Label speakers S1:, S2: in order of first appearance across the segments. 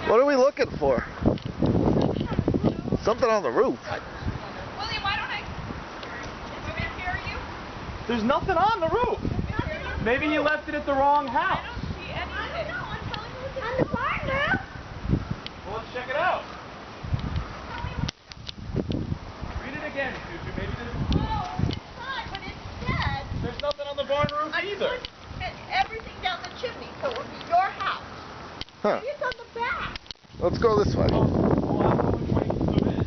S1: What are we looking for? Something on the roof.
S2: William, why don't I hear you?
S3: There's nothing on the roof. Maybe he left it at the wrong house.
S2: I don't see anything. I don't know. I'm telling you what's
S4: On the barn roof?
S3: Well, let's check it out. Read it again, Suzu. Maybe
S2: Oh, it's not, but it's dead.
S3: there's nothing on the barn roof either.
S2: And everything down the chimney, so it would be your house.
S1: Huh.
S2: Maybe it's on the back.
S1: Let's go this way.
S3: Well, I'm going to zoom in.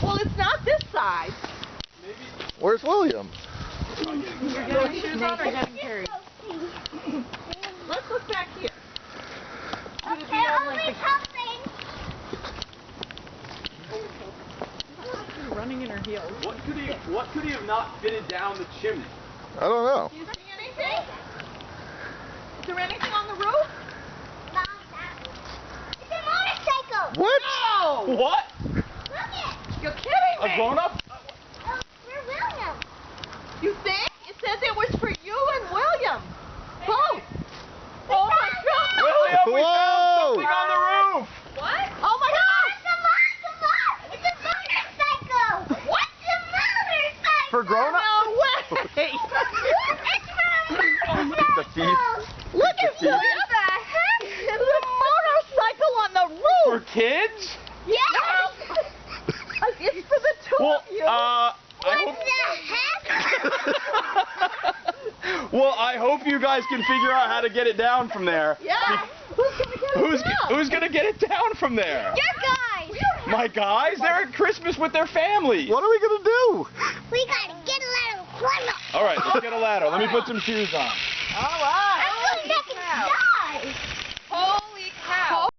S2: Well, it's not this side.
S3: Maybe.
S1: Where's William?
S2: You're getting shoes on or getting carried? Let's look back here.
S4: Okay, only helping.
S2: Running in her heels.
S3: What could he have not fitted down the chimney?
S1: I don't know.
S2: Do you see anything? Is there anything on the roof?
S4: Mom, it's a motorcycle.
S1: What?
S2: No!
S3: What?
S4: Look it.
S2: You're kidding me!
S3: A grown-up?
S4: Oh, we're William.
S2: You think? It says it was for you and William. Both. Oh my God!
S3: William, we
S1: Whoa!
S3: found something on the roof!
S2: What? Oh my God!
S4: It's a motorcycle. What's a motorcycle?
S3: For grown-up?
S2: No way!
S1: The thief.
S2: Look at
S1: thief.
S2: what the heck? It's a motorcycle on the roof.
S3: For kids?
S2: Yes. It's for the two
S3: Well,
S2: of you.
S3: Well, I hope you guys can figure out how to get it down from there.
S2: Yeah. Who's gonna get it down?
S3: Who's gonna get it down from there?
S4: Your guys.
S3: My guys, they're at Christmas with their families.
S1: What are we gonna do?
S4: We gotta get a little corner.
S3: All right, let's get a ladder. Let me put some shoes on.
S2: All right.